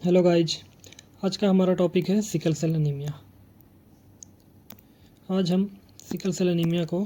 Hello guys, आज का हमारा टॉपिक है सिकल सेल एनीमिया। आज हम सिकल सेल एनीमिया को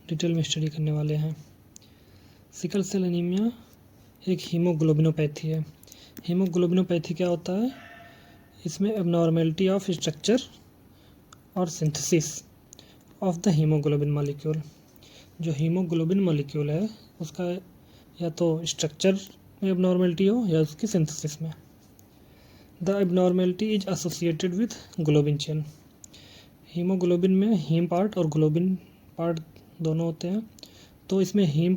डिटेल में स्टडी करने वाले हैं। सिकल सेल एनीमिया एक हीमोग्लोबिनोपैथी है। हीमोग्लोबिनोपैथी क्या होता है? इसमें एबनॉर्मेलिटी ऑफ स्ट्रक्चर और synthesis of the haemoglobin molecule. जो हीमोग्लोबिन मॉलिक्यूल है उसका या तो स्ट्रक्चर में एबनॉर्मेलिटी हो या उसकी सिंथेसिस में। The abnormality is associated with globin chain। Haemoglobin में हीम पार्ट और ग्लोबिन पार्ट दोनों होते हैं, तो इसमें हीम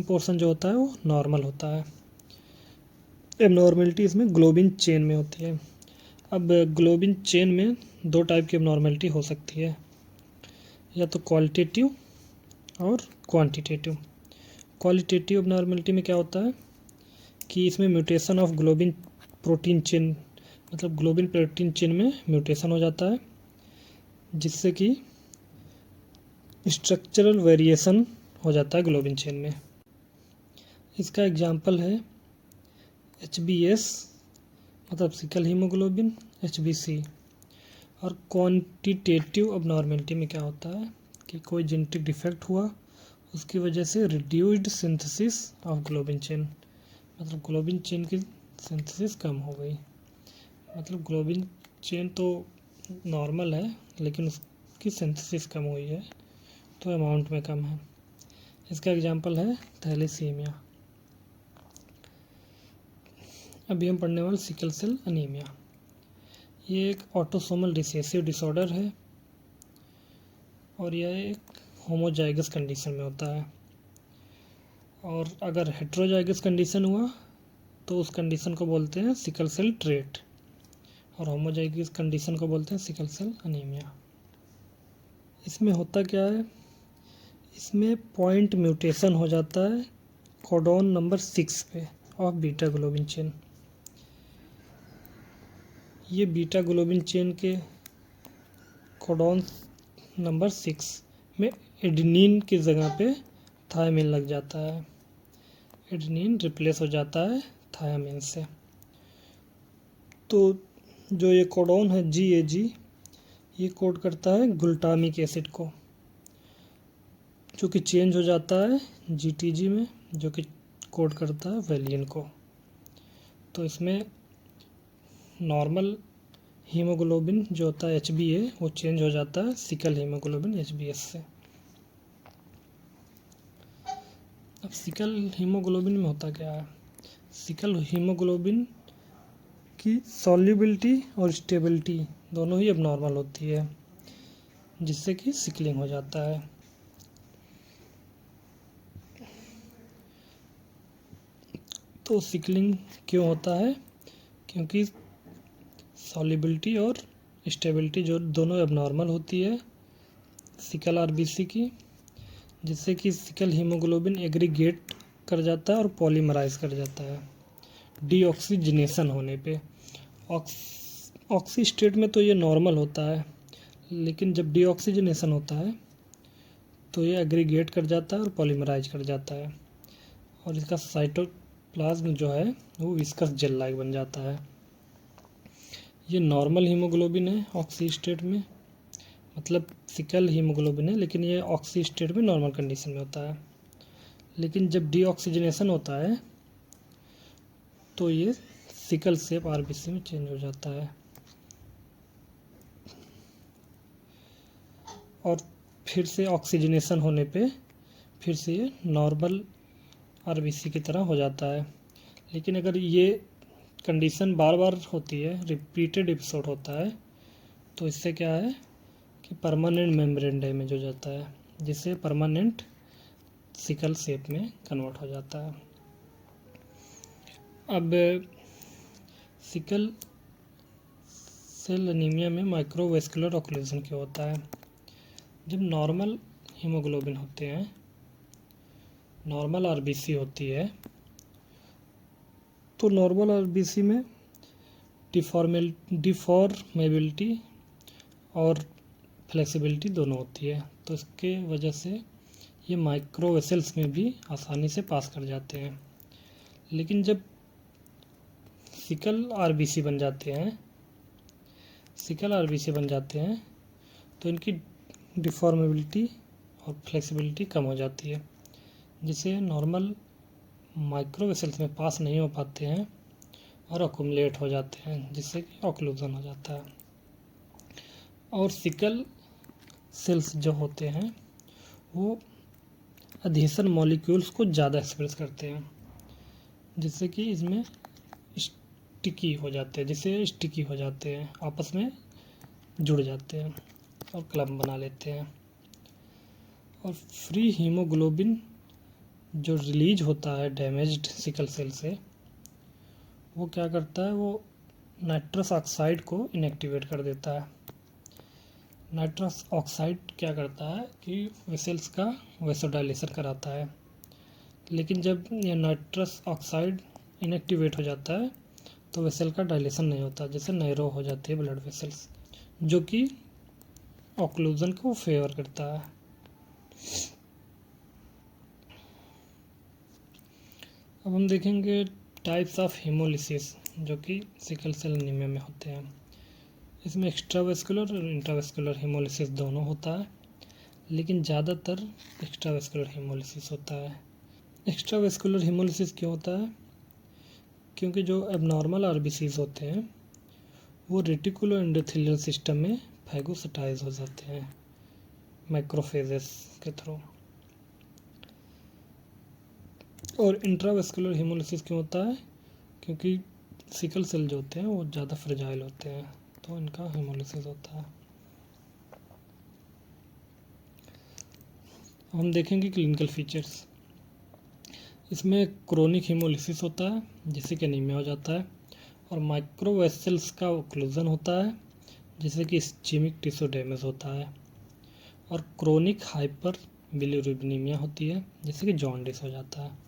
पोर्शन जो होता है वो नॉर्मल होता है। एबनॉर्मेलिटी इसमें ग्लोबिन चेन में होती है। अब ग्लोबिन चेन में दो टाइप की एबनॉर्मेलिटी हो सकती है, या तो क्वालिटेटिव और क्वांटिटेटिव। क्वालिटेटिव एबनॉर्मेलिटी में क्या होता है कि इसमें mutation of globin protein chain, मतलब ग्लोबिन प्रोटीन चेन में म्यूटेशन हो जाता है, जिससे कि स्ट्रक्चरल वेरिएशन हो जाता है ग्लोबिन चेन में। इसका एग्जांपल है HbS, मतलब सिकल हीमोग्लोबिन, HbC। और क्वांटिटेटिव एबनॉर्मेलिटी में क्या होता है कि कोई जेनेटिक डिफेक्ट हुआ, उसकी वजह से reduced synthesis of globin chain, मतलब ग्लोबिन चेन की सिंथेसिस कम हो गई। मतलब ग्लोबिन चेन तो नॉर्मल है लेकिन उसकी सिंथेसिस कम हुई है, तो अमाउंट में कम है। इसका एग्जांपल है थैलेसीमिया। अभी हम पढ़ने वाले सिकल सेल एनीमिया। ये एक ऑटोसोमल रिसेसिव डिसऑर्डर है और यह एक होमोजाइगस कंडीशन में होता है। और अगर हेट्रोजाइगस कंडीशन हुआ तो उस कंडीशन को बोलते हैं सिकल सेल ट्रेट, और होमोजाइगस कंडीशन को बोलते हैं सिकल सेल एनीमिया। इसमें होता क्या है, इसमें पॉइंट म्यूटेशन हो जाता है कोडॉन नंबर 6 पे ऑफ बीटा ग्लोबिन चेन। ये बीटा ग्लोबिन चेन के कोडॉन नंबर 6 में एडेनिन की जगह पे थायमिन लग जाता है। एडेनिन रिप्लेस हो जाता है थायमिन से। तो जो ये कोडॉन है GAG, ये कोड करता है ग्लूटामिक एसिड को, जो कि चेंज हो जाता है GTG में, जो कि कोड करता है वेलिन को। तो इसमें नॉर्मल हीमोग्लोबिन जो होता है HbA, वो चेंज हो जाता है सिकल हीमोग्लोबिन HbS से। अब सिकल हीमोग्लोबिन में होता क्या है, सिकल हीमोग्लोबिन की सॉल्युबिलिटी और स्टेबिलिटी दोनों ही एबनॉर्मल होती है, जिससे कि सिकलिंग हो जाता है। तो सिकलिंग क्यों होता है? क्योंकि सॉल्युबिलिटी और स्टेबिलिटी जो दोनों एबनॉर्मल होती है सिकल RBC की, जिससे कि सिकल हीमोग्लोबिन एग्रीगेट कर जाता है और पॉलीमराइज कर जाता है डीऑक्सीजनेशन होने पे। ऑक्सी स्टेट में तो ये नॉर्मल होता है, लेकिन जब डीऑक्सीजनेशन होता है तो ये एग्रीगेट कर जाता है और पॉलीमराइज कर जाता है, और इसका साइटोप्लाज्म जो है वो विस्कस जेल लाइक बन जाता है। ये नॉर्मल हीमोग्लोबिन है ऑक्सी स्टेट में, मतलब सिकल हीमोग्लोबिन है, लेकिन ये ऑक्सी स्टेट में नॉर्मल कंडीशन में होता है। लेकिन जब डीऑक्सीजनेशन होता है तो ये सिकल शेप RBC में चेंज हो जाता है, और फिर से ऑक्सीजनेशन होने पे फिर से ये नॉर्मल RBC की तरह हो जाता है। लेकिन अगर ये कंडीशन बार बार होती है, रिपीटेड एपिसोड होता है, तो इससे क्या है कि परमानेंट मेम्ब्रेन डैमेज हो जाता है, जिससे परमानेंट सिकल शेप में कन्वर्ट हो जाता है। अब सिकल सेल एनीमिया में माइक्रोवेस्कुलर ऑक्लूजन क्यों होता है? जब नॉर्मल हीमोग्लोबिन होते हैं, नॉर्मल RBC होती है, तो नॉर्मल RBC में डिफॉर्मेबिलिटी और फ्लेक्सिबिलिटी दोनों होती है, तो इसके वजह से ये माइक्रोवेसल्स में भी आसानी से पास कर जाते हैं। लेकिन जब सिकल आरबीसी बन जाते हैं, सिकल आरबीसी बन जाते हैं तो इनकी डिफॉर्मेबिलिटी और फ्लेक्सिबिलिटी कम हो जाती है, जिससे नॉर्मल माइक्रो वेसल्स में पास नहीं हो पाते हैं और अकुमुलेट हो जाते हैं, जिससे कि ऑक्लूजन हो जाता है। और सिकल सेल्स जो होते हैं वो अधेसन मॉलिक्यूल्स को ज़्यादा एक्सप्रेस करते हैं, जिससे कि इसमें स्टिकी हो जाते हैं, जिससे स्टिकी हो जाते हैं, आपस में जुड़ जाते हैं और क्लम्प बना लेते हैं। और फ्री हीमोग्लोबिन जो रिलीज होता है डैमेज्ड सिकल सेल से, वो क्या करता है, वो नाइट्रस ऑक्साइड को इनएक्टिवेट कर देता है। नाइट्रस ऑक्साइड क्या करता है कि वेसल्स का वेसोडाइलेशन कराता है, लेकिन जब ये नाइट्रस ऑक्साइड इनएक्टिवेट हो जाता है तो वेसल का डायलेशन नहीं होता, जैसे नैरो हो जाती है ब्लड वेसल्स, जो कि ऑक्लूजन को फेवर करता है। अब हम देखेंगे टाइप्स ऑफ हेमोलिसिस जो कि सिकल सेल एनीमिया में होते हैं। इसमें एक्स्ट्रावेस्कुलर और इंट्रावेस्कुलर हेमोलिसिस दोनों होता है, लेकिन ज़्यादातर एक्स्ट्रावेस्कुलर हेमोलिसिस होता है। एक्स्ट्रावेस्कुलर हेमोलिसिस क्यों होता है? क्योंकि जो एबनॉर्मल आरबीसीज होते हैं वो रेटिकुलो एंडोथेलियल सिस्टम में फैगोसाइटाइज हो जाते हैं मैक्रोफेजेस के थ्रू। और इंट्रावेस्कुलर हेमोलिसिस क्यों होता है? क्योंकि सिकल सेल जो होते हैं वो ज़्यादा फ्रेजाइल होते हैं, तो इनका हेमोलिसिस होता है। अब हम देखेंगे क्लिनिकल फीचर्स। इसमें क्रोनिक हेमोलिसिस होता है जिससे कि एनीमिया हो जाता है, और माइक्रोवेसल्स का ओक्लूजन होता है जिससे कि इस्चेमिक टिश्यू डैमेज होता है, और क्रोनिक हाइपर बिलिरुबिनीमिया होती है जिससे कि जॉन्डिस हो जाता है।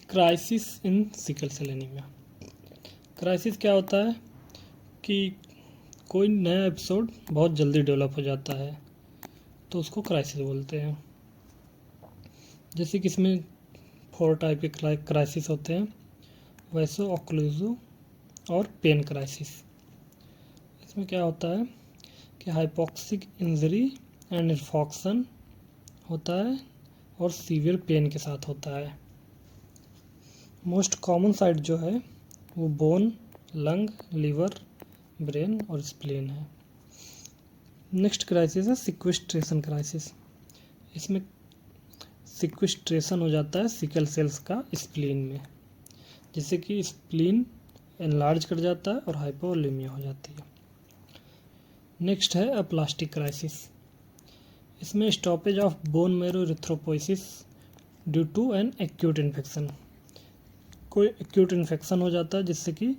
Crisis in sickle cell anaemia. Crisis क्या होता है कि कोई नया एपिसोड बहुत जल्दी डेवलप हो जाता है तो उसको क्राइसिस बोलते हैं। जैसे कि इसमें 4 टाइप के क्राइसिस होते हैं, वैसो ऑक्लूसिव और पेन क्राइसिस। इसमें क्या होता है कि हाइपोक्सिक इंजरी एंड इन्फॉक्शन होता है और सीवियर पेन के साथ होता है। मोस्ट कॉमन साइट जो है वो बोन, लंग, लीवर, ब्रेन और स्प्लीन है। नेक्स्ट क्राइसिस है सिक्वेस्ट्रेशन क्राइसिस। इसमें सिक्वेस्ट्रेशन हो जाता है सिकल सेल्स का स्प्लीन में, जिससे कि स्प्लीन एनलार्ज कर जाता है और हाइपोवोलेमिया हो जाती है। नेक्स्ट है अप्लास्टिक क्राइसिस। इसमें stoppage of bone marrow erythropoiesis due to an acute infection. कोई एक्यूट इन्फेक्शन हो जाता है जिससे कि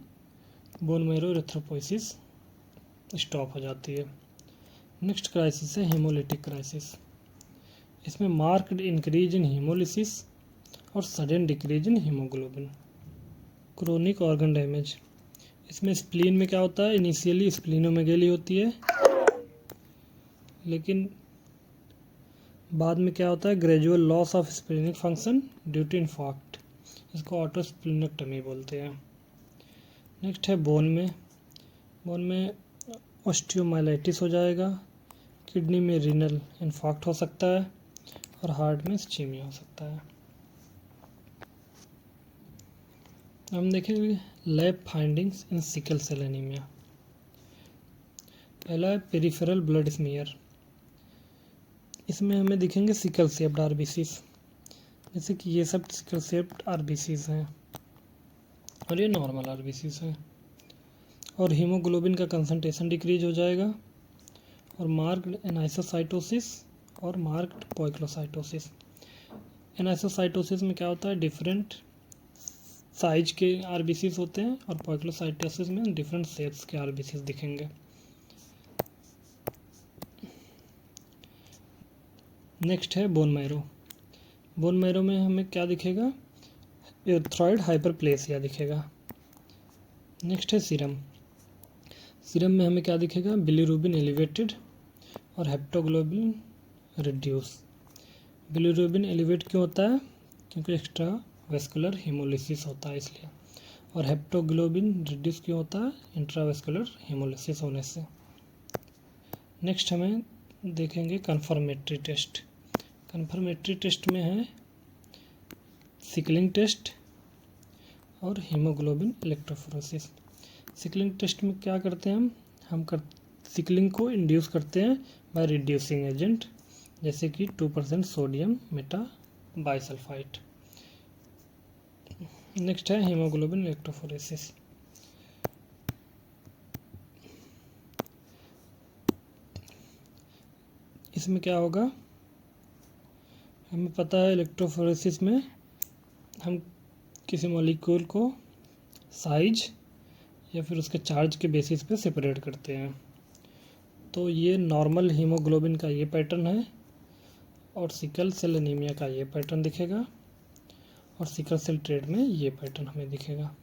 बोन मैरो इरिथ्रोपोइसिस स्टॉप हो जाती है। नेक्स्ट क्राइसिस है हेमोलिटिक क्राइसिस। इसमें मार्क्ड इंक्रीज इन हेमोलिसिस और sudden decrease in haemoglobin. Chronic organ damage. इसमें स्प्लीन में क्या होता है, इनिशियली स्प्लीनोमेगेली होती है, लेकिन बाद में क्या होता है, gradual loss of splenic function due to infarct. इसको ऑटोस्प्लीनेक्टमी बोलते हैं। नेक्स्ट है बोन में। बोन में ऑस्टियोमाइलाइटिस हो जाएगा, किडनी में रीनल इन्फार्क्ट हो सकता है और हार्ट में इस्चीमिया हो सकता है। हम देखेंगे lab findings in sickle cell anaemia. पहला है पेरिफेरल ब्लड स्मीयर। इसमें हमें दिखेंगे सिकल शेप्ड आरबीसीज, जैसे कि ये सब सिकल शेप्ड आरबीसीज हैं और ये नॉर्मल आरबीसीज हैं। और हीमोग्लोबिन का कंसंट्रेशन डिक्रीज हो जाएगा, और मार्क्ड एनाइसोसाइटोसिस और मार्क्ड पॉइक्लोसाइटोसिस। एनाइसोसाइटोसिस में क्या होता है, डिफरेंट साइज के आरबीसीज होते हैं, और पॉइक्लोसाइटोसिस में डिफरेंट शेप्स के आरबीसीज दिखेंगे। नेक्स्ट है बोन मैरो। बोन मैरो में हमें क्या दिखेगा, एरिथ्रॉइड हाइपरप्लेसिया दिखेगा। नेक्स्ट है सीरम। सीरम में हमें क्या दिखेगा, बिलिरुबिन एलिवेटेड और हेप्टोग्लोबिन रिड्यूस। बिलिरुबिन एलिवेट क्यों होता है, क्योंकि एक्स्ट्रा वेस्कुलर हीमोलिसिस होता है इसलिए। और हेप्टोग्लोबिन रिड्यूस क्यों होता है? इंट्रावेस्कुलर हीमोलिसिस होने से। नेक्स्ट हमें देखेंगे कन्फर्मेटरी टेस्ट। कन्फर्मेटरी टेस्ट में है सिकलिंग टेस्ट और हीमोग्लोबिन इलेक्ट्रोफोरेसिस। सिकलिंग टेस्ट में क्या करते हैं हम सिकलिंग को इंड्यूस करते हैं बाय रिड्यूसिंग एजेंट, जैसे कि 2% सोडियम मेटा बाइसल्फाइड। नेक्स्ट है हीमोग्लोबिन इलेक्ट्रोफोरेसिस। इसमें क्या होगा, हमें पता है इलेक्ट्रोफोरेसिस में हम किसी मॉलिक्यूल को साइज या फिर उसके चार्ज के बेसिस पे सेपरेट करते हैं। तो ये नॉर्मल हीमोग्लोबिन का ये पैटर्न है और सिकल सेल एनीमिया का ये पैटर्न दिखेगा और सिकल सेल ट्रेट में ये पैटर्न हमें दिखेगा।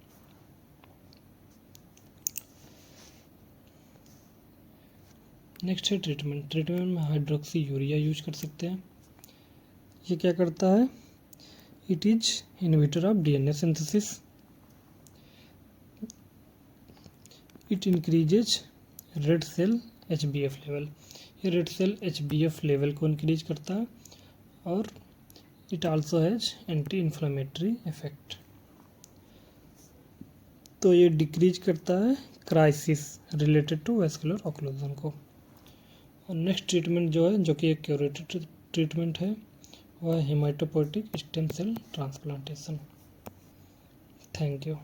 नेक्स्ट है ट्रीटमेंट। ट्रीटमेंट में हाइड्रोक्सी यूरिया यूज कर सकते हैं। ये क्या करता है? It is inhibitor of DNA synthesis. It increases red cell HbF level. ये रेड सेल एचबीएफ लेवल को इंक्रीज करता है और it also has anti inflammatory effect. तो ये डिक्रीज करता है crisis related to vascular occlusion को। और नेक्स्ट ट्रीटमेंट जो है, जो कि एक क्यूरेटिव ट्रीटमेंट है, वह है haematopoietic stem cell transplantation. Thank you.